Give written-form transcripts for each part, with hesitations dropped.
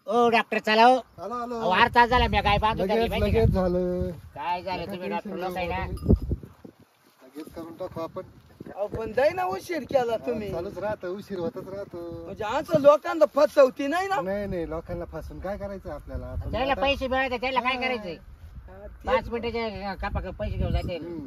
ओ doctor चला हो. आलो आलो अहो, अर्धा तास झाला मी काय बांधून टाकली लगेच माहिती लगेच का? झालं. काय झालं तुम्ही डॉक्टर लोक आहे ना. लगेच करून टाकू आपण. अहो पण जाई ना उशीर केला तुम्ही चालूच राहतं, उशीर होतच राहतो. म्हणजे असं लोकांना फसवती नाही ना. नाही नाही, लोकांना फसून काय करायचं आपल्याला? आपण त्याला आता- पैसे मिळायचे त्याला काय करायचंय? हा, ते- 5 मिनिटाचे कापा पैसे घेऊन जाते हम्म.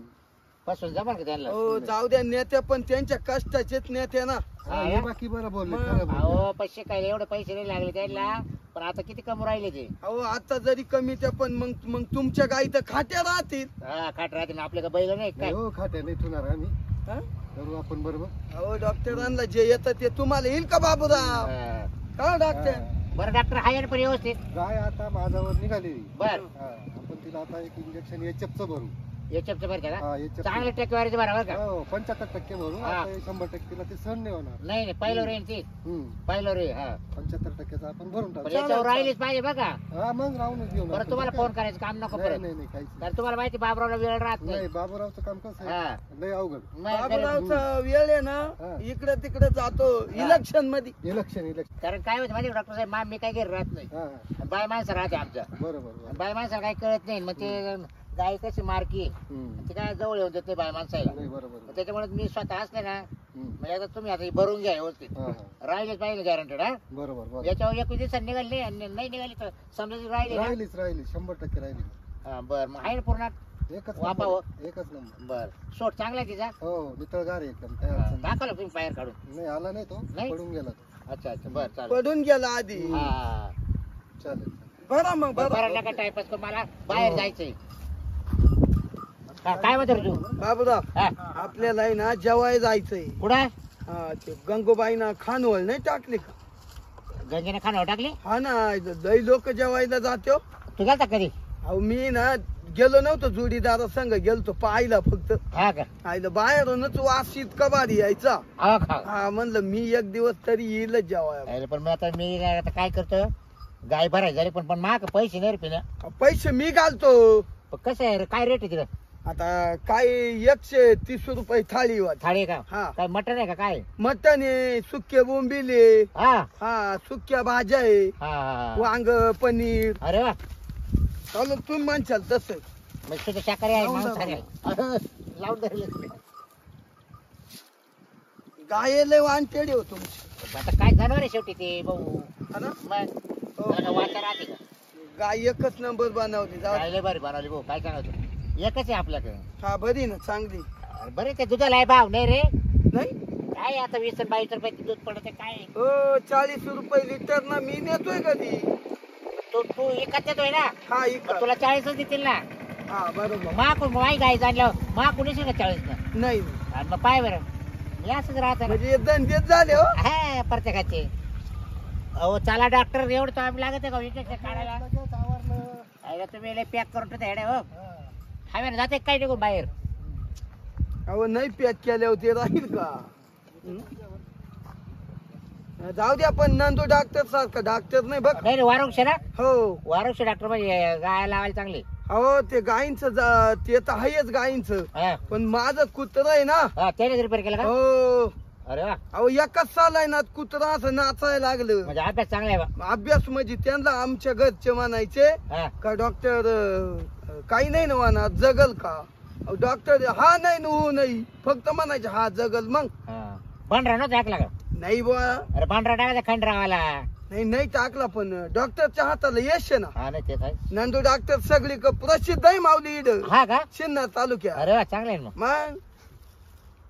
पासून जमा का त्यांना. हो जाऊ द्या, नेते पण त्यांच्या कष्टाचेच नेते ना. हा, हे बाकी बरं बोलले, मग- खरं बोलले. अहो पैसे काय एवढे पैसे नाही लागले त्याला, पण आता किती कमू राहिले ते. अहो आता जरी कमी ते पण मग तुमच्या गाई तर खाट्या राहतील. हा खाट राहते ना आपल्या का बैल नाही काय. नाही हो, खाट्या नाही ठेवणार आम्ही. हा? करू आपण बरोबर. अहो डॉक्टरांना जे येतं ते तुम्हाला येईल का बाबूराव? हा. का डॉक्टर? हा. बरं डॉक्टर आहे ना पण व्यवस्थित. गाय आता माझ्यावर निघाली. बर हा, आपण तिला आता एक इंजेक्शन एचएफचं भरू. याच्याचं बरं का? हा, HF. चांगले टक्केवारीचे बरं का? हो 75% भरू. हा. आता 100% तिला ते सहन नाही होणार. नाही नाही पहिलं रे ती हम्म. पहिलं रे. हा 75%चं आपण भरून पण टाकू. याच्यावर राहिलीच पाहिजे बघा. हा मग राहूनच घेऊन बरं आपण. तुम्हाला काय? फोन करायचं काम नको नाही परत. नाही नाही, काहीच नाही. कारण तुम्हाला माहिती बाबरावला वेळ राहत नाही. नाही, बाबूरावचं काम कसं हा. आहे? लय अवघड. मग बाबूरावचा वेळ आहे ना, हा. इकडे तिकडे जातो इलेक्शन मध्ये. इलेक्शन कारण काय होतं माहिती डॉक्टर साहेब मी काही घरी राहत नाही. हा बाय माणसं राहते आमच्या. बरोबर बरोबर. बाय माणसाला काही कळत नाही. मग ते गाय कशी मारकी हम्म. ते काय जवळ येऊन देत नाही बाय माणसाला. नाही बरोबर. मग त्याच्यामुळे मी स्वतः असले ना हम्म. म्हणजे आता तुम्ही आता हे भरून घ्या व्यवस्थित. हा, हा. राहिलेच पाहिजे गॅरंटेड. हा बरोबर बरोबर. याच्यावर 21 दिवसांनी निघाली आणि नाही निघाली तर समजा राहिले ना. राहिली 100% राहिली. हा, बरं मग आहे ना पूर्ण. एकच वापा नंबर हो. आहे, एकच नंबर. बर सोट चांगला आहे तिचा. हो नितळगार आहे एकदम, काय अडचण नाही. दाखवलं तुम्ही बाहेर काढून. नाही आला नाही तो, नाही? पडून गेला तो. अच्छा अच्छा बरं चालेल. पडून गेला आधी. हा चालेल. बरं मग बरं बरं. नका टाइमपास करू, मला बाहेर जायचंय. काय म्हणतो रे तू? बाबूराव हा आपल्याला आहे ना जेवाय जायचंय. कुठं? हा ते गंगूबाईना खानवळ नाही टाकली का? गंगेने खानावर टाकली. हा ना, लई लोक जेवायला जातो. तू गेलता कधी? अहो मी ना गेलो नव्हतो, जोडीदारा संग गेलतो पाहायला फक्त. हा का? आईला बाहेरूनच वास इतका भारी यायचा. हा खा. हा म्हणलं मी एक दिवस तरी येईलच जेवायला. अरे पण मी आता काय करतो, गाय भरायची झाली पण माग पैसे नाही रे पिण्या. पैसे मी घालतो. पण कसं आहे रे, काय रेट आहे तिथं? आता काय 130 रुपये थाळी वाट. थाळी आहे का? हा काय मटन आहे का काय? मटण आहे, सुके बोंबिले, हा हा सुक्या भाज्या आहे, हा हा. वांग पनीर. अरे वा चालू तुम्ही म्हणशाल तसं. मग तुझं शाकाहारी आहे लावून मांसाहारी आहे? लावून धरलं. गाय लय वानटेडी हो तुमची. आता काय जाणार आहे शेवटी ते भाऊ. हा ना? मग हो. त्याला काय वाचा राहते का? गाय एकच नंबर बनवली. जाऊ दे. काय लय बरी बनवली भाऊ, काय सांगायचं. एकच आहे आपल्याकडे. हा बरी ना चांगली. अरे बरे ते दुधाला आहे भाव नाही रे. नाही काय आता 20-22 रुपये दूध पडते काय. हो 40 रुपये लिटर ना मी नेतोय कधी. तू एकाच देतोय ना. हा पण इकडं. तुला 40च देतील ना. हा बरोबर. माकून माही गाय जाणल्यावर माकून येशील का 40 ना. नाही आणि मग पाय बरं मी असंच राहत ना. म्हणजे धंदेच झाले हो. हा प्रत्येकाचे. अहो चला डॉक्टर एवढं टाइम लागत आहे का इंजेक्शन काढायला? लगेच आवरलं. अरे तुम्ही पॅक करून ठेवता हेड्या हो. हवे ना जाते काय निघून बाहेर. अहो नाही पॅक केले होते राहील का? जाऊ द्या, पण नंदू डॉक्टर सारखा डॉक्टर नाही बघ. नाही वारुंश ना. हो वारुंश डॉक्टर म्हणजे गाय लावायला चांगली. अहो ते गायींचं ते तर आहेच गायींचं. हा पण माझं कुत्र आहे ना. हा त्याने रिपेअर केलं का? हो अरे वा अहो एकच साल आहे ना कुत्रा असं नाचायला लागलं. म्हणजे अभ्यास चांगला आहे बा. अभ्यास म्हणजे त्यांना आमच्या घरचे म्हणायचे हा का डॉक्टर काही नाही ना म्हणा जगल का? डॉक्टर हा नाही ना हो नाही फक्त म्हणायचे हा जगल. मग हा पांढरा नव्हता टाकला का? नाही बुवा. अरे पांढरा टाकायचा खंडरावाला. नाही नाही टाकला, पण डॉक्टरच्या हाताला यश आहे ना. हा नाही ते काय. नंदू डॉक्टर सगळी प्रसिद्ध आहे माऊली इड हा का? शिन्नर तालुक्यात. अरे वा चांगलं आहे ना मग. मग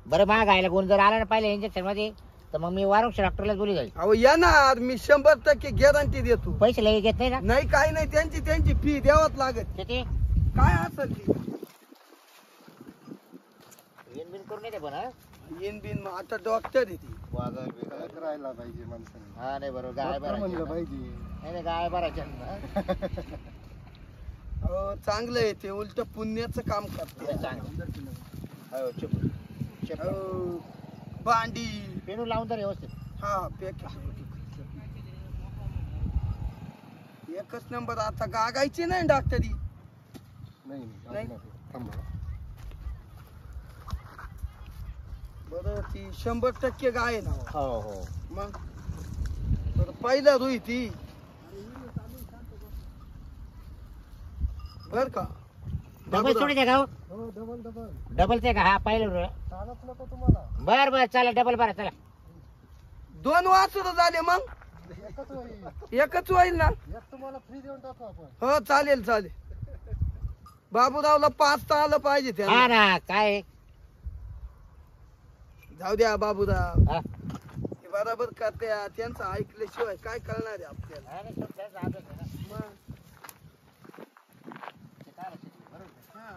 बरं महाग गायला गुण जर आला ना पहिले इंजेक्शन मध्ये तर मग मी वारुंश डॉक्टरला बोली जाईल. अहो येणार मी 100% गॅरंटी देतो. पैसे लई घेत नाही ना नाही काही नाही, त्यांची फी द्यावच लागत. किती? काय असेल ती बिन बिन करून येते पण हा? येईन बिन मग आता डॉक्टर आहे ती. वागल बिगल. काय करायला पाहिजे माणसाने? हा नाही बरोबर गाय डॉक्टर म्हणलं भरायची. पाहिजे. नाही नाही गाय भरायची अहो चांगलं आहे ते, उलट पुण्याचं काम करते. चांगलं. हो चुप चुप. अहो, भांडी पेनू लावून तर व्यवस्थित. हा पॅक एकच नंबर. आता गागायची नाही डॉक्टरी. नाही नाही. थांबा. बरं ती 100% गाय आहे ना. हो हो मग बरं पहिला रुई ती बर का डबल सोडायचे का हो? हो डबल डबल डबलचे का हा पाहिलं चालत नको तुम्हाला. बर बर चला डबल बरं चला. 2 वासर झाले मग एकच होईल. एकच होईल ना एक तुम्हाला फ्री देऊन टाकू आपण. हो चालेल चालेल बाबूरावला 5 तर आलं पाहिजे हा त्याला ना काय जाऊ द्या बाबूराव हा. हे बरोबर करते त्यांचं ऐकल्याशिवाय काय करणार आहे आपल्याला हा, नाही, तो त्याचा अभ्यास आहे ना. मग ते काय लक्षात येईल, बरोबर आहे. हा.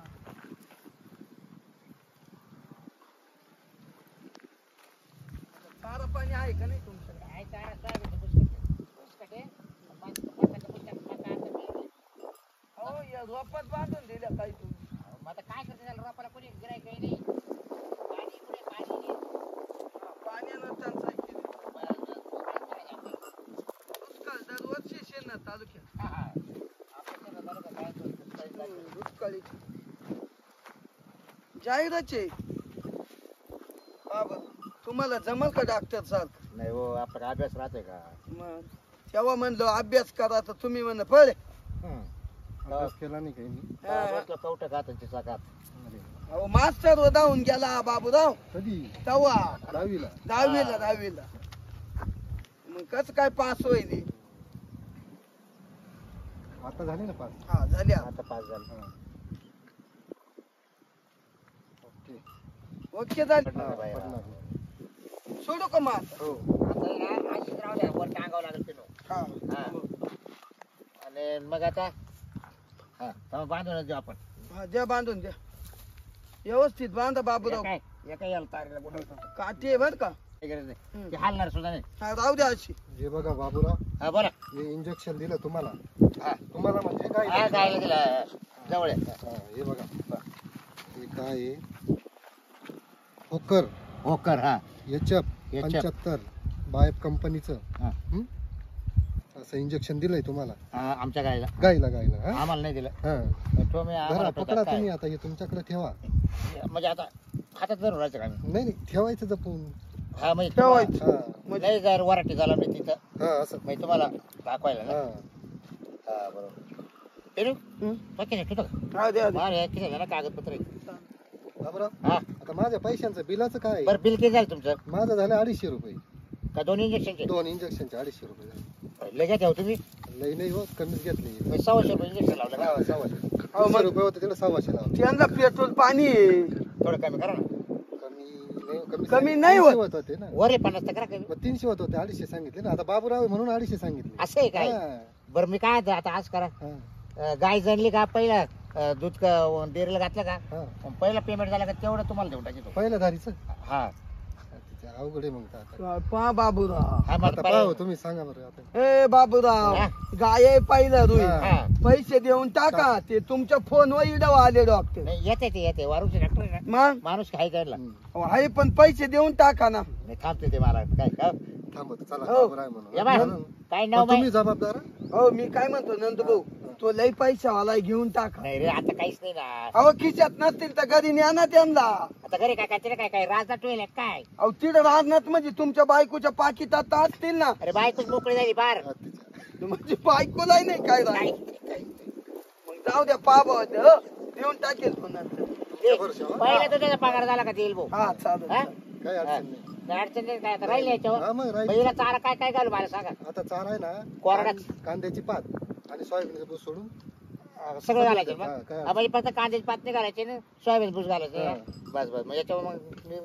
चारा पाणी आहे का नाही तुमच्याकडे आहे चारा, सोयाबीनचं बुसकट. बुसकट आहे. मकाचं बुसकट, मका आता पेरली. हो या रोपात बांधून दिल्या काही तुम्ही मग आता काय करते त्याला रोपाला कोणी गिरायक काही नाही. पाणी कुठे पाणी नाही. पाण्यानं टंचाई केली कोकणात करायचं आपण. दुष्काळ दरवर्षी शेणा तालुक्यात हा, हा. आपल्या शेतात झालं का काय तो दुष्काळी जायचं. दुष्काळी जाहीरच आहे बाबा तुम्हाला जमल का डॉक्टर सारखं नाही हो आपण अभ्यास राहतोय का. मग तेव्हा म्हणलं अभ्यास करा तर तुम्ही म्हणलं पळे अभ्यास केला नाही काही मी. बसलो कवट खातांची चाकात. अरे, अहो मास्टर जाऊन गेला बाबूराव कधी तेव्हा 10वीला. दहावीला मग कसं काय पास होईल आता झाले ना 5. हा झाल्या आता पास झालं. ओके. ओके झाली पडणार बाहेर. पडणार. सोडू का मग आता? हो. आता आहे ना अशीच राहू द्या वर टांगावं लागेल पिनो. हा हा. आणि मग आता हा तेव्हा बांधूनच देऊ आपण. हा द्या बांधून द्या व्यवस्थित बांधा बाबूराव एका याला तारीला बोलावतो. काठी आहे बर का काही गरज नाही. ते हालणार सुद्धा नाही. हा राहू द्या अशी हे बघा बाबूराव, हा बोला. हे इंजेक्शन दिलं तुम्हाला. हा तुम्हाला म्हणजे हा काय? गायला दिला जवळ आहे. हा, हे बघा. हे काय आहे? होकर होकर हा एचएफ HF. 75 बायप कंपनीचं. हा. हं? असं इंजेक्शन दिलंय तुम्हाला हा, आमच्या गायला गायला हा? आम्हाला नाही दिलं. हा. तो मी धरा, आम्हाला पकडा पकडा तुम्ही आता. हे तुमच्याकडे ठेवा. म्हणजे आता हातात धरून राहायचं का आम्ही. नाही ठेवायचं जपून. हा म्हणजे ठेवायचं. हा नाही जर वराठी झाला मी तिथं हा असं. म्हणजे तुम्हाला दाखवायला ना. हा. हा बरोबर. पेरू हं? बाकी नाही ठेवतो का. हा द्या द्या. मारे किती झालं कागदपत्र आहे. बाबूराव, हा आता माझ्या पैशांचं बिलाचं काय? बरं बिल किती झालं तुमचं. माझं झालं 250 रुपये. का दोन इंजेक्शनचे 2 इंजेक्शनचे 250 रुपये झाले. लगेच ठेव तुम्ही. लई नाही हो, कमीच घेतली. 100 रुपये इंजेक्शन लावलं का. 100 अहो, मग- रुपये होते तिकडे 100 लावले. त्यांना पेट्रोल पाणी आहे. थोडं कमी करा ना. कमी नाही होत. होत होते ना. वर आहे 50 तर करा कमी. मग 300 होत होते, 250 सांगितले ना. आता बाबूराव आहे म्हणून 250 सांगितले. असं आहे काय. हा, बरं मी काय आता आता आज करा. हा, गाय जणली का पहिला दूध डेअरीला घातलं का हा. मग पहिला पेमेंट झालं का तेवढं तुम्हाला देऊन टाकी तो. पहिल्या धारीचं हा अवघड आहे मग आता. पहा बाबूराव हा मग आता पाहू, तुम्ही सांगा बरं आता. ए बाबूराव हा. गाय आहे पाहिलं रुई हा. हा पैसे देऊन टाका ते तुमच्या फोनवर इडव आले डॉक्टर नाही येते ते येते वारूचे डॉक्टर आहे ना. मग माणूस काय काढला हम्म. अहो, आहे पण पैसे देऊन टाका ना नाही थांबते ते मला काय का थांबत चला. हो. बाबूराव आहे या बाय. म्हणून. काय मग नाव बाई तुम्ही जबाबदार. हो मी काय म्हणतो नंद भाऊ तो लई पैशावाला घेऊन टाका नाही रे आता काहीच नाही ना. अहो खिशात नसतील तर घरी न्या ना त्यांना आता घरी काय काय काय काय राजा टोयल काय. अहो तिथं राहणार म्हणजे तुमच्या बायकोच्या पाकिटात तर असतील ना अरे बायकोच मोकळी झाली बार. हा, तिच्या. म्हणजे बायकोलाही नाही काय काय राहील मग जाऊ द्या पाबा देऊन टाकेल तो नंतर ते बरं, पहिला तुझ्या पगार झाला का देईल भाऊ. हा चालेल हा? चालेल. काही अडचण नाही. काय अडचण नाही काय आता राहिले याच्यावर. हा, मग राहील. पहिला चारा काय काय घालू मला सांगा. आता चारा आहे ना, कोरडाच. कांद्याची पात आणि सोयाबीनचं भूस सोडून. सगळं घालायचं हा, मग. काय हा, म्हणजे फक्त कांद्याची पात नाही घालायची ना सोयाबीन भूस घालायचं. हा. बस बस मग याच्यावर मग मी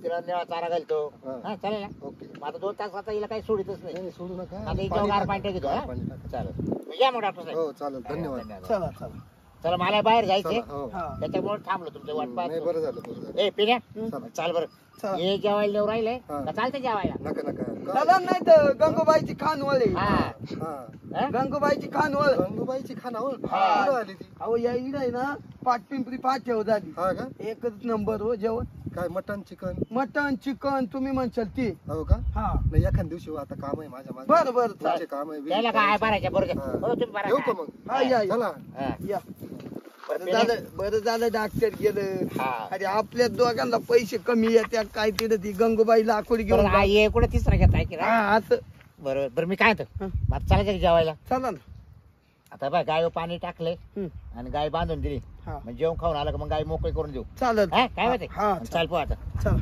तिला निळा चारा घालतो. हा. हा चालेल ना. ओके. मग आता 2 तास आता हिला काही सोडितच नाही नाही. नाही, सोडू नका. आता हिच्यावर गार पाणी टाकीतो. गार हा? पाणी टाका. चालेल मग या मग डॉक्टर साहेब. हो चालेल, धन्यवाद. चला चला चला मला बाहेर जायचंय. चला, हो. हा त्याच्यामुळे थांबलो तुमच्या वाट नाही, पाहतो. बरं झालं बरं झालं. ए पिण्या चला. चाल बरं. चला हे जेवायला येऊ राहिले हा. का चालतं जेवायला. नका नका. चला नाही तर गंगूबाईची खान वळे हा हा. हा? गंगूबाईची खान वळ गंगूबाईची खानावर हा. कुठं आली ती? अहो या इड आहे ना पाटपिंपरी पाठेव झाली हा का? एकच नंबर हो जेवण काय मटन चिकन? मटन चिकन तुम्ही म्हणशाल ते हो का? हा नाही, एखाद दिवशी आता काम आहे माझ्या मागे. बरं बरं तुमचे चालेल काम आहे. त्याला काय भरायच्या बरोबर. हा. हो तुम्ही भरा येऊ का काय. मग? हा या या चला. हा. या बरं, बरं झालं डॉक्टर गेलं हा. अरे आपल्या दोघांना पैसे कमी येत्या काय तिथं ती गंगूबाई लाकूड घेऊन बरं, हा जा. ये कुठे तिसरा घेत आहे की हा ना. असं बरोबर बरं मी काय म्हणतो हं. मग चालायचं का जेवायला चला ना. आता बाय गाय पाणी टाकले हं. आणि गाय बांधून दिली हा मग जेवण खाऊन आलं का मग गाय मोकळी करून देऊ चालेल. हा काय माहिती हा चाल पो आता चला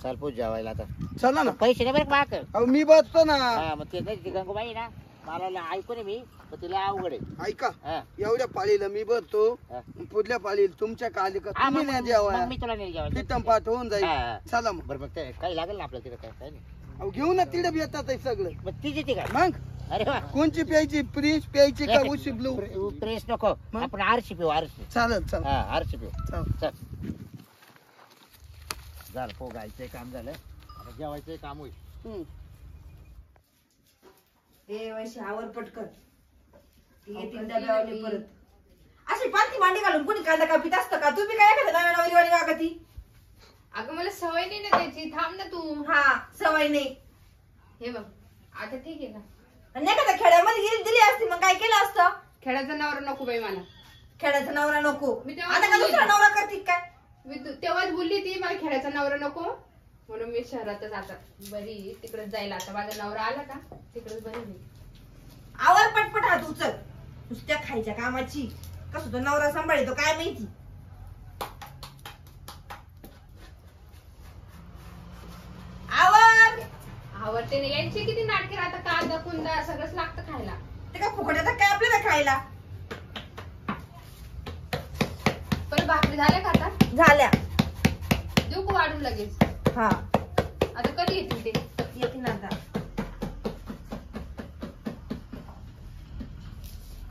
चाल पो जेवायला आता चला ना. पैसे नाही बरं माग अहो मी बसतो ना. हा मग ते नाही ती गंगूबाई ना मला ऐकू नये मी पण तिला अवघड आहे ऐका हा. एवढ्या पाळीला मी बसतो हा. पुढल्या पाळीला तुमच्या काली का हा, तुम्ही मग- नाही मग जेवाय मी तुला नाही जेवायला तिथं पाठ होऊन जाईल. हा, हा. चला मग. बरं मग ते काही लागेल ना आपल्याला तिथं काय नाही अहो घेऊ ना तिथे येतात सगळं. मग तिची ती काय मग अरे वा कोणची प्यायची प्रीस प्यायची का उशी ब्लू. प्रेस नको मग? आपण आरशी पिऊ आरशी चालेल चल हा आरशी पिऊ चल. चल झालं पो गायचं काम झालं आता जेवायचं काम होईल हं. ते वैशी आवर पटकन ती येतील डब्यावाली परत अशी पालती मांडी घालून कोणी कांदा कापीत असतं का तुम्ही काय एखाद्या नव्या नवरीवाणी वागती अगं मला सवय नाही ना त्याची. थांब ना तू. हा सवय नाही हे बघ आता ठीक आहे का? आणि एखाद्या खेड्यामध्ये गेली दिली असती मग काय केलं असतं खेळाचा नवरा नको बाई मला. खेड्याचा नवरा नको मी तेव्हा आता का बोलली. दुसरा नवरा करते काय मी तेव्हाच बोलली ती मला खेळाचा नवरा नको म्हणून मी शहरातच आता बरी तिकडे जायला. आता माझा नवरा आला का तिकडेच बरी मी. आवर पटपट हात उचल नुसत्या खायच्या कामाची कसं तो नवरा सांभाळतो काय माहिती आवर आवडते ना यांची किती नाटके राहतात. कांदा कुंदा सगळंच लागतं खायला. ते काय फुकट येतात काय आपल्याला खायला पण भाकरी झाल्या का आता? झाल्या देऊ का वाढून लगेच? हा आता कधी येतील ते? येतील आता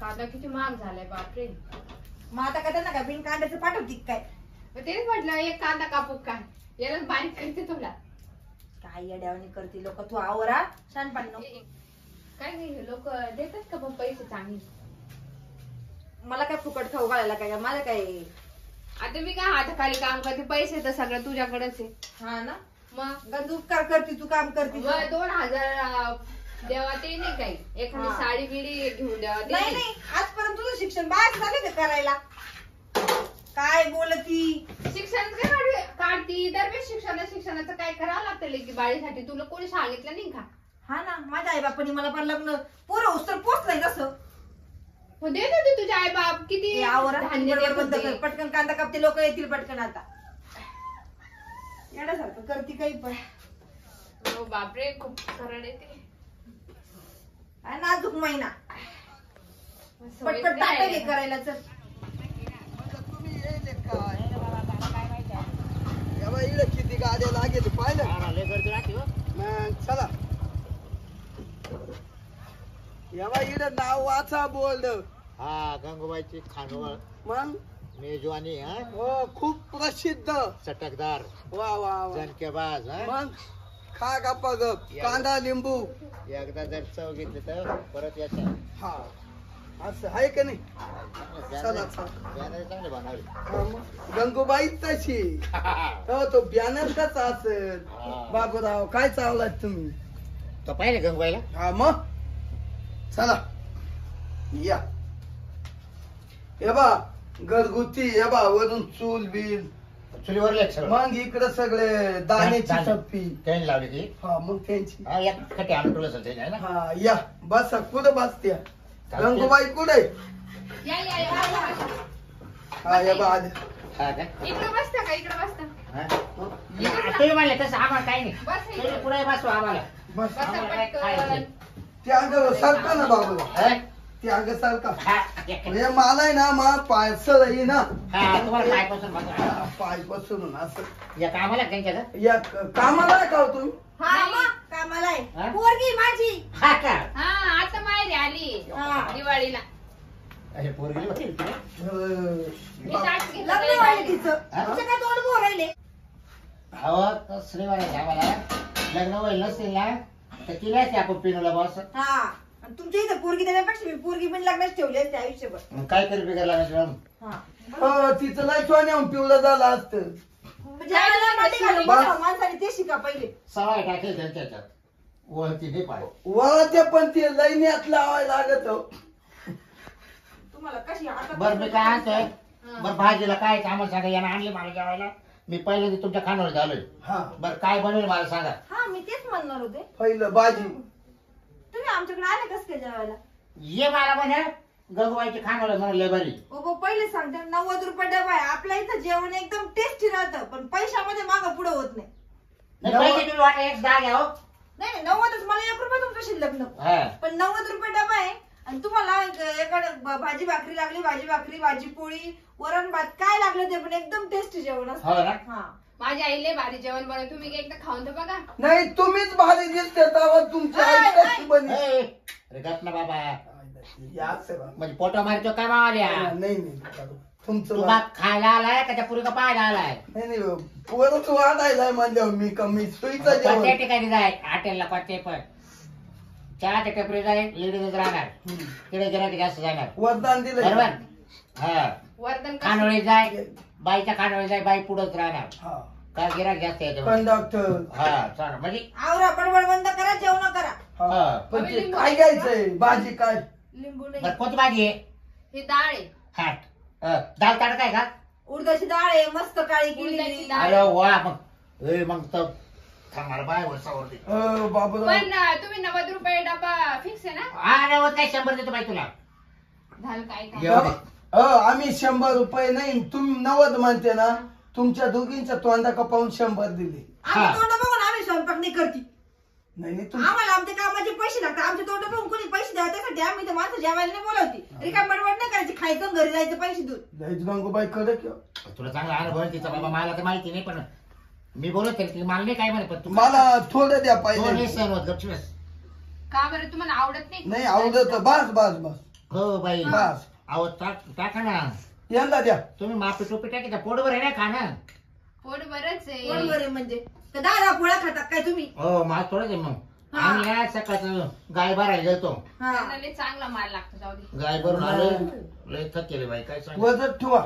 कांदा किती महाग झालाय बापरे. मग आता का त्यांना काय बिन कांद्याचं पाठवती काय मग तेच म्हटलं एक कांदा कापू काय याला बारीक करते तुला. काय येड्यावानी करते लोक तू आवरा शानपण काय नाही लोक देतात का पण पैसे चांगले. मला काय फुकट खाऊ घालायला काय मला काय आता मी काय हाताखाली काम करते पैसे तर सगळं तुझ्याकडेच आहे. हा ना मग गंज उपकार करते तू काम करते मग 2000 देवा ते नाही काही. एखादी हा. साडी बिडी घेऊन द्यावा ते नाही नाही. नाही आजपर्यंत तुझं शिक्षण बाहेर झालं ते करायला काय बोलती शिक्षण काय काढती दरवेळेस शिक्षणाचं काय करावं लागतं लेकी बाळीसाठी. तुला कोणी सांगितलं नाही का? हा ना माझ्या आई बापानी मला पण लग्न पोरं उस्तर पोचलंय तसं हो देत होते तुझे आई बाप किती ते आवरा धान्य बरोबर देत बंद होते. कर. पटकन कांदा कापते लोक येतील पटकन आता येण्यासारखं करते काही पण हो बापरे खूप खरड येते. आणि नाजूक महिना सवयच पटपट नाही ताटं घे आहे. करायला चल तुम्ही येले काय या बाई इकडे किती गाड्या लागेल पाहिलं. लय गर्दी राहते हो. मग चला या बाई इकडे नाव वाचा बोल. हा गंगूबाईची खानवळ मग मेजवानी हा हो खूप प्रसिद्ध. चटकदार वा वा वा. जनकेबाज हा मग खा गप्पा गप कांदा लिंबू. एकदा जर चव घेतली तर परत याच्या हा असं आहे का नाही. चला, चला. बॅनर चांगले बनवले हा, मग. गंगूबाई तशी हो तो बॅनर कसा असेल. बाबूराव काय चावलाय तुम्ही. तो पाहिले गंगूबाईला हा मग चला या हे बा घरगुती हे बा वरून चूल बिल. चुलीवर लेख सगळं मग इकडे सगळे दाण्याची चप्पी. त्यांनी लावली ती हा मग त्यांची. हा एक कटी आणून ठेवलं असेल त्याने, है ना हा या बस कुठं बसत्या गंगूबाई कुठे. या या या, या, या. हा या बा आल्या. हा का? इकडे बसता का इकडे बसता? हा? तुम्ही म्हणले तसं आम्हाला काही नाही बस इकडे. तुम्ही पुढे बसवा आम्हाला बस बसा आम्हाला काय पटकन. खायचंय? ते अंग सारखं ना बाबूराव. हा? ते अंग सारखा हा, हे मला आहे ना मा पाय सर ना हा, तुम्हाला पायपासून बघा. पाय बसून असं या कामाला त्यांच्या का? या कामाला आहे का हो तुम्ही. हा नाही. मग कामाला हा? आहे पोरगी माझी हा का? हा आता माहेरी आली हा. दिवाळीला. अरे पोरगी बघ तिला. मी ताट घेतलं लग्न तरी व्हायला चालेल. तिचं तुमच्या काय दोन पोर राहिले अहो तर श्रीवार आहे आम्हाला लग्न होईल नसतील ना तर तिलाच आपण पिनूला बस हा आणि तुमच्या इथं पोरगी देण्यापेक्षा मी पोरगी पण लग्नात ठेवली असते आयुष्यभर मग काय करू बिघडला नाही हा हो तिचं लय सोन्या पिवळं झालं असतं. म्हणजे आम्हाला मांडी घालून बस. बसावं, माणसाने ते शिका पहिले सवाय टाकेल त्यांच्या ह्याच्यात वळती नाही पाय वळते पण ते लैन्यात लावायला लागत हो. तुम्हाला कशी आता बरं मी काय आणतोय बरं भाजीला काय आम्हाला सांगा यानं आणले मला जेवायला मी पहिले तुमच्या खानावर झालोय हा बरं काय बनवेल मला सांगा हा मी तेच म्हणणार होते पहिलं भाजी तुम्ही आमच्याकडे आले कस काय जेवायला? ये मला म्हणे गंगूबाईची खाणवलं म्हणले बरी. ओ पहिले सांगते 90 रुपये डबा आहे. आपल्या इथं जेवण एकदम टेस्टी राहतं पण पैशामध्ये मागं पुढे होत नाही. नाही, पैसे तुम्ही वाटा एक 10 घ्या हो. नाही 90च मला 1 रुपये तुमचं शिल्लक नको. हा. पण 90 रुपये डबा आहे आणि तुम्हाला एखाद भाजी भाकरी लागली, भाजी भाकरी, भाजी पोळी, वरण भात काय लागलं ते पण एकदम टेस्टी जेवण असतं. हो ना. हा माझ्या आईले भारी जेवण बनव, तुम्ही एकदा खाऊन तर बघा. नाही तुम्हीच भारी दिसते तेव्हा तुमची आई कशी बनी. ए, अरे गप ना बाबा. या असं बा. म्हणजे पोटा मारतो काय मावाल्या. नाही तुमचं तू बाग खायला आलाय का त्या पुरी का पाहायला आलाय. नाही पोरच वाढायला म्हणल्यावर मी कमी सुईचा कोणत्या जेवण. ठिकाणी जाय हॉटेलला कोणते पण चहाच्या टपरी जाईल लेडीज राहणार तिकडे गिरायक जास्त जाणार. वरदान दिलं बरोबर. हा वर्धन कानोळी जाय बाईच्या कानोळी जाय बाई पुढंच राहणार. हा काय गिरायक जास्त येते. कंडक्टर. हा चाल म्हणजे आवरा बडबड बंद करा, जेवण करा. हा पण ते काय घ्यायचंय भाजी काय. लिंबू नाही. बरं कोणती भाजी आहे. हे डाळ आहे. हा दाल तडका आहे का. उडदाची डाळ आहे मस्त काळी केलेली. उडदाची डाळ. अरे वा मग मग तर थांबणार बाय वरसावरती. बाबा पण तुम्ही 90 रुपये डबा फिक्स आहे ना? हा नव्वद काय 100 देतो बाई तुला. झालं काय काम? एवढे. आम्ही 100 रुपये नाही तुम्ही 90 म्हणते ना. तुमच्या दोघींच्या तोंडा कपावून 100 दिले. आम्ही तोंड बघून आम्ही स्वयंपाक नाही करती. नाही आम्हाला आमच्या कामाचे पैसे लागतात. आमचे तोंड बघून कोणी पैसे द्यावे त्यासाठी आम्ही ते माणसं जेवायला नाही बोलवती. रिकाम बडबड नाही करायची, खायचं घरी जायचं पैसे देऊन. जायच गंगूबाई कडे तुला चांगला अनुभव आहे तिचा बाबा. मला तर माहिती नाही पण मी बोलत तरी मला नाही काय म्हणे पण तू मला थोडं द्या दोन पाहिजे. सण होत गपचूप. का बरं तुम्हाला आवडत नाही? नाही आवडत बस बस बस हो बाई बस अहो टाका ना यांना द्या. तुम्ही मापी टोपी टाकी पोटभर आहे ना खाणं. पोट बरंच आहे. बरोबर आहे म्हणजे तर 10 पोळ्या खातात काय तुम्ही? हो मला थोडंच आहे मग. हा. आम्ही ना सकाळचं गाय भरायला जातो. हा. त्यांना लय चांगला माल लागतो. जाऊ दे. गाय भरून आलो लय थकेले बाई काय सांग. वजन ठेवा.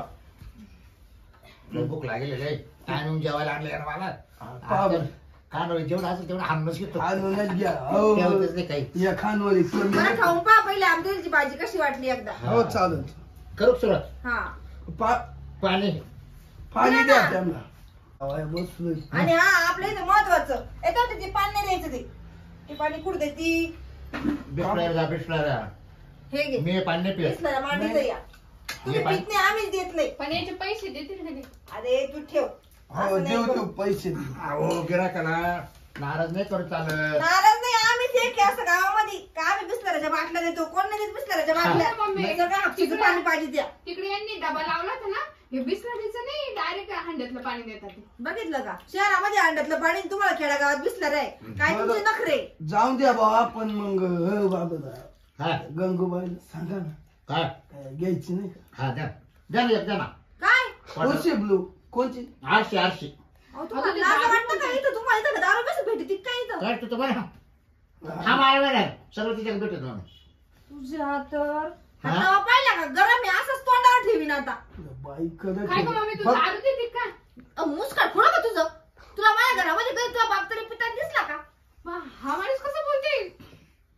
लय भूक लागेल लय टायमिंग जेवायला आणले यार मला. पहा बरं. खाणं जेवढं असेल तेवढं आणूनच घेतो. आणूनच घ्या. हो ठेवतच नाही काही. या खानवरी बरं खाऊन पहा पहिले आमची भाजी कशी वाटली एकदा. हो चालेल. करू सुरुवात. हा पाणी पाणी द्या त्यांना. बसलोय. आणि हा आपल्या इथे महत्वाचं येतं ते पाणी नाही द्यायचं. ते पाणी कुठं देती बिस्लर हे घे. मी पाणी नाही पित. दिसलं ना मांडीचं या. तुम्ही हे पाणी- पित नाही आम्हीच देत नाही. पण याचे पैसे देतील का ते? अरे तू ठेव. हो असं नाही देऊ करू. देऊ पैसे दे. अहो गिराकाला नाराज नाही करू चालत. नाराज नाही आम्हीच एक आहे असं गावामध्ये का आम्ही बिस्लराच्या बाटल्या देतो. कोण नाही देत बिस्लराच्या बाटल्या. मम्मी. जर का हापशीचं पाणी पाहिजे द्या. तिकडे यांनी डबा लावला होता ना, हे बिस्लरीचं नाही डायरेक्ट हंड्यातलं पाणी देतात ते. बघितलं का शहरामध्ये अंड्यातलं पाणी आणि तुम्हाला खेड्यागावात बिस्लर आहे. काय तुमचे नखरे. जाऊन द्या बाबा पण मग हो बाबा हा गंगूबाईला सांगा ना काय काय घ्यायची नाही का. हा द्या द्या ना एक द्या ना. काय कोणची ब्लू कोणची. आरशी आरशी अहो, तुम्हाला लाज वाटतं का इथं तुम्हाला इथं दारू कसं भेटते काय इथं. काय तू तर बरं हा मला बरं सगळं तिच्याकडे भेटत म्हणून. तुझ्या तर हा? हातावा पाहिला का गरम आहे असंच तोंडावर ठेवीन आता. बाई कडक काय गं मम्मी, तू फक्त- दारू देते का? मुस्काट पुढं का तुझं. तुला माझ्या घरामध्ये कधी तुझा बाप तरी पिता दिसला का. हा माणूस कसं बोलते?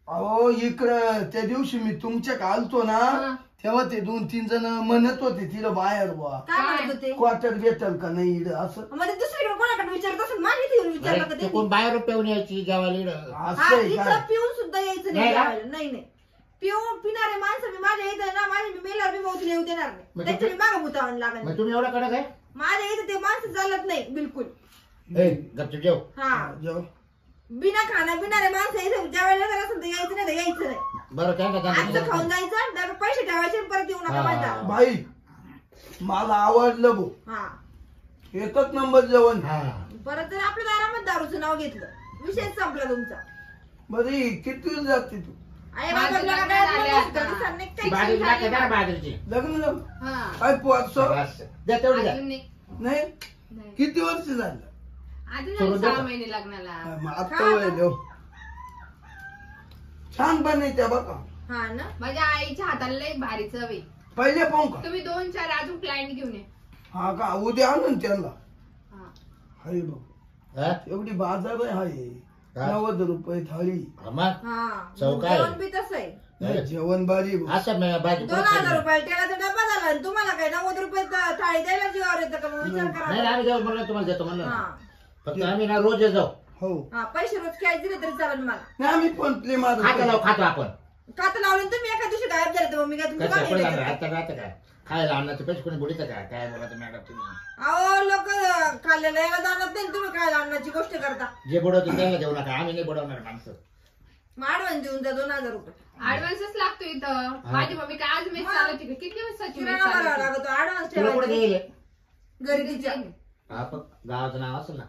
अहो इकडं त्या दिवशी मी तुमच्या आलतो ना हा. तेव्हा ते 2-3 जण म्हणत होते तिला बाहेर बुवा काय म्हणत होते. क्वार्टर भेटल का नाही इकडं असं. म्हणजे दुसरीकडे कोणाकडे विचारत असेल माझ्या इथे येऊन विचारलं का अरे, ते ते. कोण बाहेर पेऊन यायची जेवायला इकडं. हा असं आहे इथं काय. पिऊन सुद्धा यायचं नाही नाही का? जेवायला. नाही नाही पिऊन पिणारे माणसं मी माझ्या इथं ना माझ्या मी मेला बी बहुती येऊ देणार नाही. मग त्याच्या मी मागं भूतावण लागेल. मग तुम्ही एवढं कडक आहे. माझ्या इथं ते माणसं चालत नाही बिलकुल. गपचूप जेव. हा जेव. बिना खाणं पिणारे माणसं इथं जेवायला जर असेल तर यायचं नाही तर यायचं नाही. बरं त्यांना आजचं खाऊन जायचं डबे पैसे ठेवायचे आणि परत येऊ नका हा. म्हणता. बाई मला आवडलं भो. हा एकच नंबर जेवण. हा परत जर आपल्या दारामध्ये दारूचं नाव घेतलं विषय संपला तुमचा. बरी किती जाते तू. आई माझं बाबा लग्न काय झालंय बोलत आता. दिसत नाही काय. बाजरी लागते ना बाजरीची. लग्न झालं? हा. काय पोहोचतो बस. द्या तेवढी द्या. अजून नाही. नाही नाही. किती वर्ष झालं. अजून सोडून नाही, द्या 6 का? महिने लग्नाला. मग आता वय देव. छान बनते बघा. हा ना माझ्या आईच्या हाताला लय भारी चव आहे. पहिले पाहू का. तुम्ही 2-4 अजून क्लायंट घेऊन ये. हा का उद्या आणून त्यांना. हा. हाय बघ हा? एवढी बाजार आहे हाय. हा. 90 रुपये थाळी. हा मग हा चव काय? जेवण बी तसं आहे. नाही, जेवण बारी बघ. असं भाजी 2000 रुपये त्याला तर डबा झाला आणि तुम्हाला काय 90 रुपये थाळी द्यायला जीवावर येतं का मग विचार नाही करा. आम्ही जेवण म्हणलं तुम्हाला देतो म्हणलं हा फक्त आम्ही ना रोज जाऊ. हो हा पैसे रोज कॅश दिले तरी चालेल मला. नाही आम्ही फोन पे खातो मारतो. लावू खातो आपण खातं लावलं तुम्ही एका दिवशी गायब झाले तर मी काय तुमचं कसं काम कोणी नाही जाणार? करत. आता राहतं का खायला अन्नाचे पैसे कोणी बुडीचं का काय बोला मॅडम तुम्ही अहो लोक खाल्लेलं याला जाणार नाही तुम्ही काय आणण्याची गोष्ट करता. जे बुडवतो त्याला देऊ नका आम्ही नाही बुडवणार माणसं ऍडव्हान्स देऊन जा 2000 रुपये. ऍडव्हान्सच लागतो इथं. माझी मम्मी काय आज मेस चालवते का? किती दिवसाची मेस किराणा भरावा चालवते? लागतो ऍडव्हान्स तुला कुठे ठेवायचा गेले घरी तिच्या. आपण गावाचं नाव असेल ना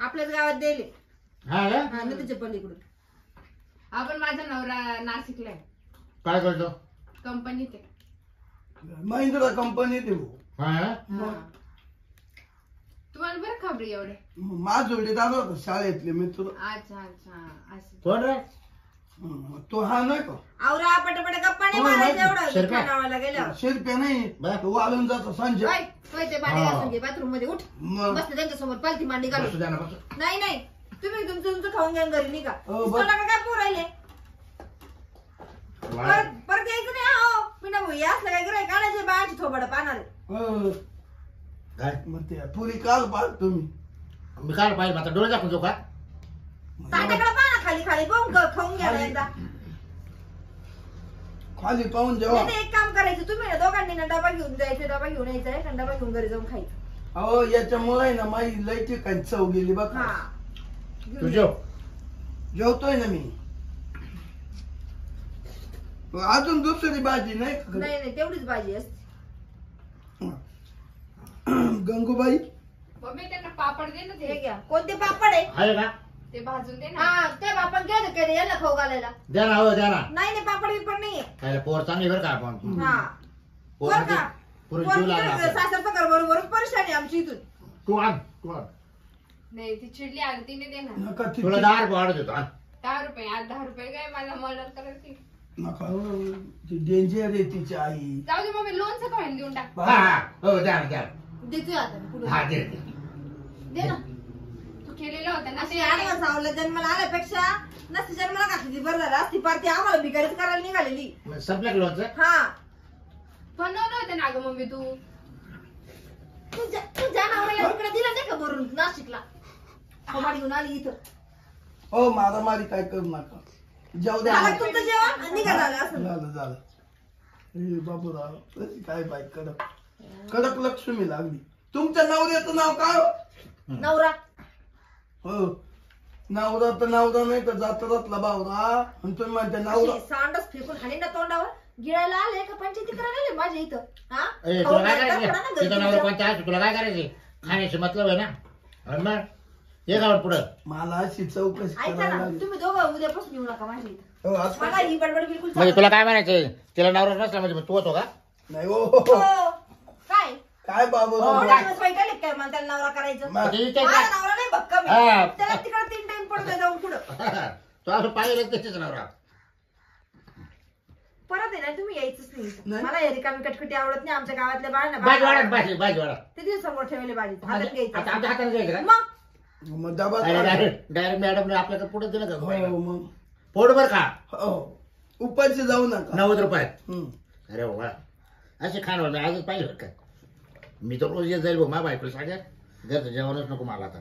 आपल्याच गावात दिले हा का? हा नदीच्या पलीकडून. आपण माझा नवरा नाशिकला आहे, काय करतो कंपनीत आहे. महिंद्रा कंपनी देऊ. हा हा. तुम्हाला बरं खबरी एवढे. माझोडीत आलो होतो शाळेतले मित्र. अच्छा अच्छा असं. कोण रे तो हा नाही का आवरा पटापट गप्पा नाही हो, मारायचं माहिती. एवढं गावाला गेल्यावर. शिरप्या नाही बरं. तो वाळून जातो संजय. ओय, ओय, ते भांडे हा. घासून घे बाथरूम मध्ये उठ मग बस त्यांच्या समोर पालथी मांडी बसू घालून. द्या ना बसू. नाही नाही तुम्ही तुमचं खाऊन घ्या घरी निघा. हो, बस. तुला काय पोर राहिले परत परत यायचं नाही. हो पिना भाऊ या असलं काय करायचं काढायचे बाळाची थोबड पाहणार. काय मग ते पुरी काल पाळ तुम्ही मी काय पाहिजे आता डोळे दाखवतो का ताटाकडे पाहा खाली खाली पाहून खाऊन घ्या ना एकदा. खाली पाहून जेव्हा. नाही, एक काम करायचं तुम्ही ना दोघांनी ना डबा घेऊन जायचं डबा घेऊन यायचा आहे आणि डबा घेऊन घरी जाऊन खायचं. अहो याच्यामुळे ना माझी लय ठिकाणी चव गेली बघ. हा तू जेव जेवतोय ना मी. अजून दुसरी भाजी नाही का? नाही नाही तेवढीच भाजी असते. गंगूबाई मम्मी त्यांना पापड दे ना हे ते. घ्या कोणते पापड आहे. आहे का ते भाजून दे ना. हा ते पापड घ्या केले याला खाऊ घालायला. द्या ना हो द्या ना नाही नाही पापड बिपड नाहीये. काय पोर चांगली बरं का आपण हा पोर बरं का पुढे जीव लागला आपला. सासर पगार बरोबर परेशानी आमची इथून. तू आण तू आण नाही ती चिडली आली तिने दे ना. नका ती- तुला 10 वाढत देतो आण 10 रुपये आज 10 रुपये काय मला मदत करायची. नका ती डेंजर आहे तिची आई. जाऊ दे मम्मी लोणचं खायला देऊन टाक. हा हा हो द्या ना द्या ना. देतोय आता मी पुढे हा दे दे. दे ना. तू केलेलं होतं ना अशी ते. आडवा सावला जन्माला आल्यापेक्षा नसती जन्माला घातली बरं झालं असती पार्टी आम्हाला भिकारीच करायला निघालेली. मग संपलं की लोणचं हा बनवलं होतं ना ग मम्मी तू. तू जनावराला तिकडे दिलं नाही का भरून नाशिकला कोंबाडी घेऊन आली इथं. हो मारामारी काय करू नका. जाऊ द्या. झालं तुमचं जेवण आणि निघा झालं असं. झालं झालं. हे बाबूराव कशी काय बाई कडक कडक लक्ष्मी लागली. तुमच्या नवऱ्याचं नाव काय हो? नवरा हो नवरा तर नवरा नाही तर जात्रातला बावरा आणि तुम्ही म्हणते नवरा. अशी सांडच फेकून हाणी ना तोंडावर गिळायला आले का पंचायती करायला आले माझ्या इथं. हा ए खाऊ तुला काय घालता करायचं थोडा ना तिथं घरी नवरा तुमच्या. कोणता आहे तुला काय करायचे खाण्याशी मतलब आहे ना आणि मग ये गावात पुढं मला अशी चौकशी ऐका करायला ना लागली. तुम्ही दोघं उद्यापासून येऊ नका माझ्या इथं. हो, असं मला ही बडबड बिलकुल म्हणजे चालत तुला काय म्हणायचं तिला नवरा नसला म्हणजे तू होतो का नाही हो नाही. हो. काय काय बाबूराव हो, थोडा दिवस वाईट आले काय मला त्याला नवरा करायचं. मा- ते काय- माझा नवरा नाही भक्कम हा. आहे. त्याला तिकडे 3 टाइम पडतोय जाऊन पुढं. तू असं पाहिलं त्याच्याच नवरा परत आहे ना तुम्ही यायचंच नाही इथं. नाही. मला हे रिकामी कटकटी आवडत नाही. आमच्या गावातल्या भाजी बाळांना वाढत भाजी वाढत ते दिवस समोर ठेवले बाजी हातात आता घ्यायचं आमच्या हाताने घ्यायचं का मग मग डबा डायरेक्ट मॅडमने आपल्याकडे पुढे दिलं का हो मग पोटभर खा हो उपाशी जाऊ नका. 90 रुपयात हम्म. अरे वा असे खाणार मी आजच पाहिलं का मी तर रोज येत जाईल भाऊ मा बायकोला सांगा घरचं जेवणच नको मला आता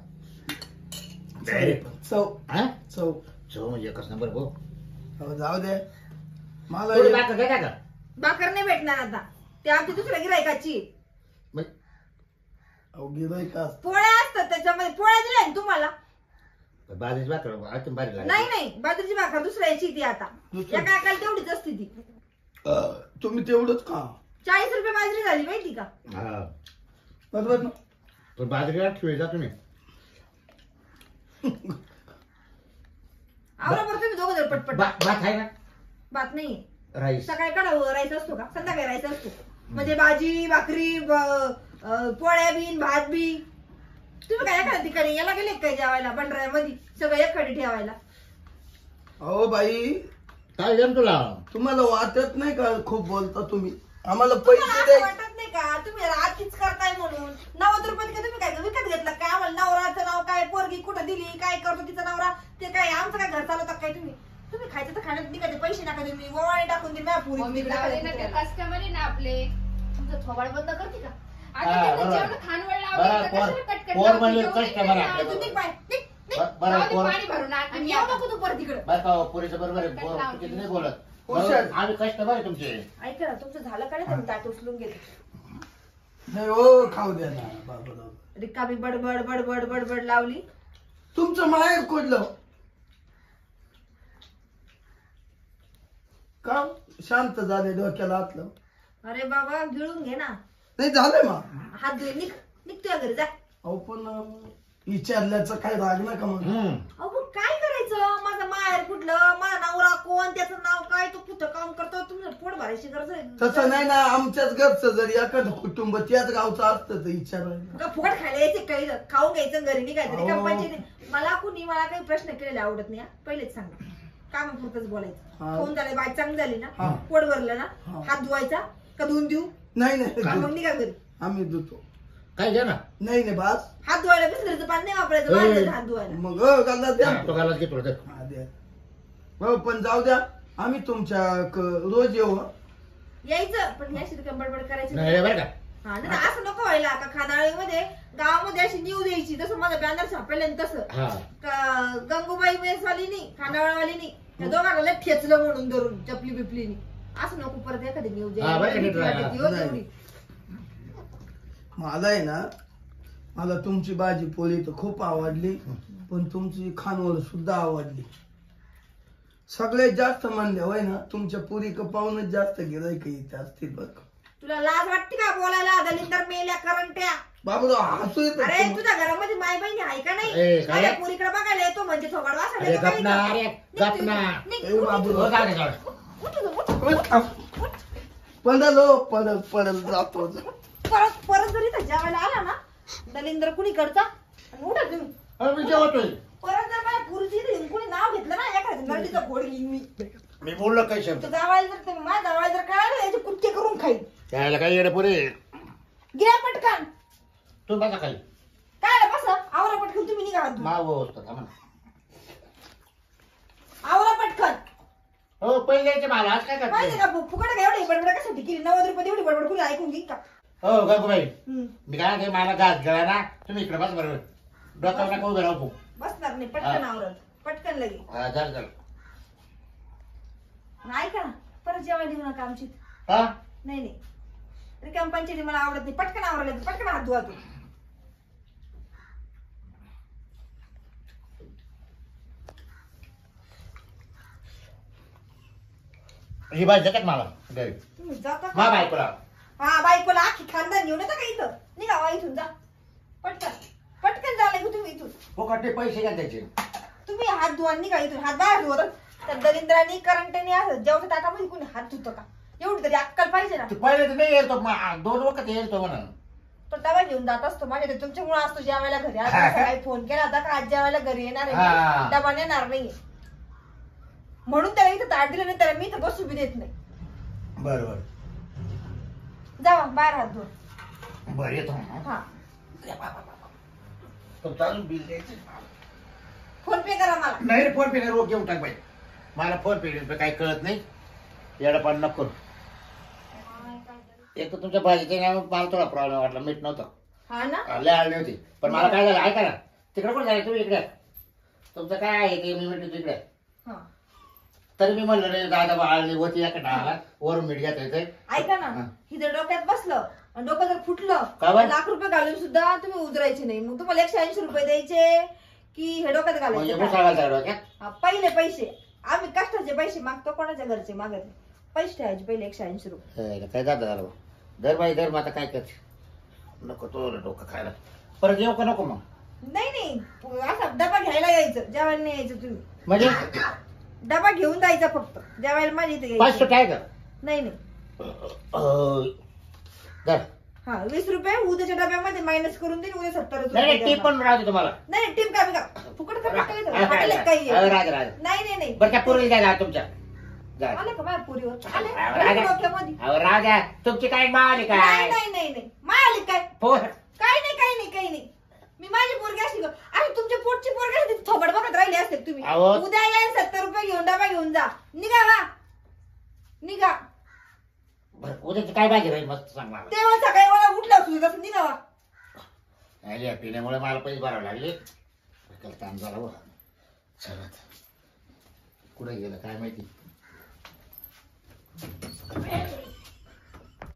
डायरेक्ट चव हा चव चव म्हणजे एकच नंबर भाऊ हो, जाऊ दे मला थोडी हे- भाकर घ्या का भाकर नाही भेटणार आता ते आमची दुसऱ्या गिरायकाची मग अहो, गिऱ्हाईक असतं. पोळ्या असतात त्याच्यामध्ये पोळ्या दिल्या ना तुम्हाला. बाजरीची भाकर अजून भारी लागली नाही नाही बाजरीची भाकर दुसऱ्याची ती आता दुसऱ्या- एका एकाला तेवढीच असते ती. तुम्ही तेवढंच खा 40 रुपये बाजरी झाली माहिती का. हा बरोबर ना. पण बाजरीला ठेवायचा तुम्ही आवरा बरं तुम्ही दोघं जर पटपट. भात आहे ना भात नाही राईस सकाळी कडा राईस असतो का संध्याकाळी राईस असतो म्हणजे भाजी भाकरी पोळ्या बिन भात बी. तुम्ही काय एखाद्या ठिकाणी याला गेले काय जेवायला बंडरायामध्ये सगळं एकखडी ठेवायला. अहो बाई काय जम तुला तुम्हाला वाटत नाही का खूप बोलता तुम्ही आम्हाला तुम्हाला पैसे असं द्यायचे. वाटत नाही का तुम्ही आधीच करताय म्हणून 90 रुपयात का तुम्ही काय विकत घेतलं काय आम्हाला नवराचं नाव काय पोरगी कुठं दिली काय करतो तिचा नवरा ते काय आमचं काय घर चालवतात काय तुम्ही. तुम्ही खायचं तर खाण्यात निघायचे पैसे नका तुम्ही ओवाळे टाकून दिले माझ्या मम्मी पुरी जाऊ दे ना ते कस्टमर आहे ना आपले. तुमचं थोबाड बंद करते का. आता हा, त्यांना बरोबर. जेवढं खानवळ बरं, लावलं पोर- कशाला कटकट पोर लावते, म्हणले जेवढं customer खायला आपले. तू निघ बाय निघ बरं जाऊ दे, पोरं- पाणी भरून आण आणि तुम्ही येऊ आता. नको तू परत इकडं. बरं का पुरीचं बरोबर आहे तू किती नाही बोलत हुशार. बरोबर, आम्ही कस्टमर आहे तुमचे. ऐका ना तुमचं झालं का नाही तुम्ही ताट उचलून घेते नाही हो खाऊ द्या ना बाबा. रिकामी बडबड बडबड बडबड लावली. तुमचं माहेर कोडलं का शांत झाले डोक्याला हातलं. अरे बाबा गिळून घे ना. नाही झालंय मग. हात धुई निघतोय घरी जा. अहो पण विचारल्याचं काय राग नका मग. अहो पण काय करायचं माझं माहेर कुठलं माझा नवरा कोण त्याचं नाव काय तो कुठं काम करतो तुमचं पोट भरायची गरज आहे. तसं नाही ना आमच्याच घरचं जरी एखादं कुटुंब त्याच गावचं असतं तर विचारायला. का फुकट खायला यायचे काही खाऊन घ्यायचं घरी निघायचं अहो. रिकाम पंचायती. मला काही प्रश्न केलेले आवडत नाही हा. पहिलेच सांगा कामापुरतच बोलायचं. हा. फोन झाले बाय चांगली झाली ना हा. पोट भरलं ना हा. हात धुवायचा का धुवून देऊ नाही मग नाही निघा घरी. आम्ही धुतो. काय घ्या ना नाही नाही बास हात धुवायला बिस्लरीचं पाणी नाही वापरायचं ए. बाहेरचं हात धुवायला. मग गल्ला द्या. तो घालत घेतो रे. हा, द्या. हो पण जाऊ द्या आम्ही तुमच्या रोज येऊ हं. यायचं पण ह्या शिरकम बडबड करायची नाही नाही. बरं का हा नाही तर असं नको व्हायला का खानावळीमध्ये गावामध्ये अशी न्यूज यायची तसं माझं बॅनर छापेल तसं हा का गंगूबाई मेसवालीनी खानावळवालीनी त्या दोघांना लय ठेचलं म्हणून धरून चपली बिपलीनी. असं नको परत एखादी न्यूज हा, बरं का नीट राहा. नाही. मला आहे ना मला तुमची भाजी पोळी तर खूप आवडली पण तुमची खानवळ सुद्धा आवडली. सगळ्यात जास्त म्हणले होय ना तुमच्या पुरी पाहूनच जास्त गिरायक येते असतील बघ. तुला लाज वाटते का बोलायला दलिंदर मेल्या करंट्या. बाबूराव हसू अरे येत तुझ्या घरामध्ये माय बहिणी आहे का नाही. ए, काय? माझ्या पुरीकडे बघायला येतो म्हणजे थोबाड वासायला अरे येतो का गप ना, इथं? अरे निघ गप तू ना. इथं. निघ, ए, उठ बाबूराव. हो, जाऊ दे, जाऊ दे. उठ इथं, उठ. पडलो पडल पडल जातो. परत जरी इथं जेवायला आला ना दलिंदर कुणीकडचा आणि उठा तुम्ही. अरे मी जेवतोय. परत जर माझ्या पुरीची इथं कुणी नाव घेतलं ना एखाद्या नरडीचा घोड घेईन मी. मी बोललो काय शब्द तर जावायला जर ते माझ्या जावायला जर कळालं याचे कुटके करून खाईल. त्याला काय येडे पुरे घ्या पटकन. तू बघा खाली काय बस आवरा पटकन तुम्ही निघा हात धुवून. माव असतो का म्हणा. आवरा पटकन. हो पहिले यायचे मला आज काय माहिती करते का फुकट का एवढी बडबड कशासाठी केली. 90 रुपये एवढी बडबड कुणी ऐकून घेईन का. हो गंगूबाई हम्म. मी काय म्हणते, मला घास गेला ना तुम्ही इकडे बस बरोबर डोक्यावर नका उभे राहू. बसणार नाही पटकन आवरल पटकन लगे. चल चल ऐका ना परत जेवायला देऊ नका आमची. हा नाही नाही रिकाम पंचायती मला आवडत नाही. पटकन आवरलं पटकन हात धुवा तू. ही बाई देतात मला घरी तुम्ही जाता मा का? बायकोला हा बायकोला आखी खानदान घेऊन येतं का इथं. निघा वा इथून जा पटकन पटकन जा लगे तुम्ही इथून. फुकटे पैसे घ्या त्याचे. तुम्ही हात धुवा निघा इथून. हात बाहेर धुवा तर दलिंद्रांनी करंटेने असं जेवढं ताटामध्ये कोणी हात धुतं का. एवढी तरी अक्कल पाहिजे ना. तू पहिले तर नाही येतो 2 वखत येतो म्हणा. तो डबा घेऊन जात असतो माझ्या ते तुमच्यामुळे असतो जेवायला घरी. आज सकाळी फोन केला होता का आज जेवायला घरी येणार आहे हा. मी. डबा नेणार नाही म्हणून त्याला इथं ताट दिलं नाही त्याला मी इथं बसू बी देत नाही. बर बर जावा बाहेर हात धुवा. बर येतो. हा तो चालून बिल द्यायचं. फोन पे करा मला. नाही रे फोन पे नाही रोख घेऊन टाक बाई. मला फोन पे काही कळत नाही. येडं पण नको करू. एक तर तुमच्या भाजीचे नाव मला थोडा प्रॉब्लेम वाटला. मीठ नव्हतं हा ना लय आळणी होती पण मला काय झालं ऐका ना तिकडे कोण झालं तुम्ही इकडे तुमचं काय आहे ते मी म्हटलं तिकडे हा तरी मी म्हणलं रे दादा आळणी होती या डाळाला वरून मीठ घ्यायचं येतंय. ऐका ना हा. इथं डोक्यात बसलं आणि डोकं जर फुटलं का बरं? लाख रुपये घालून सुद्धा तुम्ही उतरायचे नाही. मग तुम्हाला 180 रुपये द्यायचे की हे डोक्यात म्हणजे घालायचे काय? मुसळायला जायला का हा, पहिले पैसे आम्ही कष्टाचे पैसे मागतो कोणाच्या घरचे मागत नाही. पैसे ठेवायचे पहिले 180 रुपये. काय जात झालं दर बाई दर मग आता काय करते नको तो डोकं खायला परत येऊ का नको मग. नाही नाही असा डबा घ्यायला यायचं जेवायला नाही यायचं तुम्ही. म्हणजे डबा घेऊन जायचा फक्त जेवायला माझ्या इथे 500 यायचं आहे का नाही नाही. दर हा 20 रुपये उद्याच्या डब्यामध्ये मायनस करून देईन. उद्या 70 नाही रुपये टीप पण राहते तुम्हाला. नाही टीम का बिका फुकट का काही राज राज नाही नाही नाही. बरं त्या पूर्वी द्या तुमच्या जा आले का माझ्या पुरीवर आले राजा. डोक्यामध्ये. अहो राजा तुमची काय मावाली नाही काय नाही नाही नाही मायाली काय पोर काही नाही काही नाही काही नाही. मी माझी पोरगी असली का अरे तुमच्या पोटची पोरगी असते थोबड बघत राहिले असते तुम्ही. अहो. उद्या या 70 रुपये घेऊन डबा घेऊन जा. निघा वा निघा. बरं उद्याची काय भाजी राहील मस्त सांग मला. तेव्हा सकाळी मला उठलं तुझं तसं निघा वा. पिण्यामुळे मला पैसे भरावे लागले डोक्याला ताण झाला बघा चला कुठे गेलं काय माहिती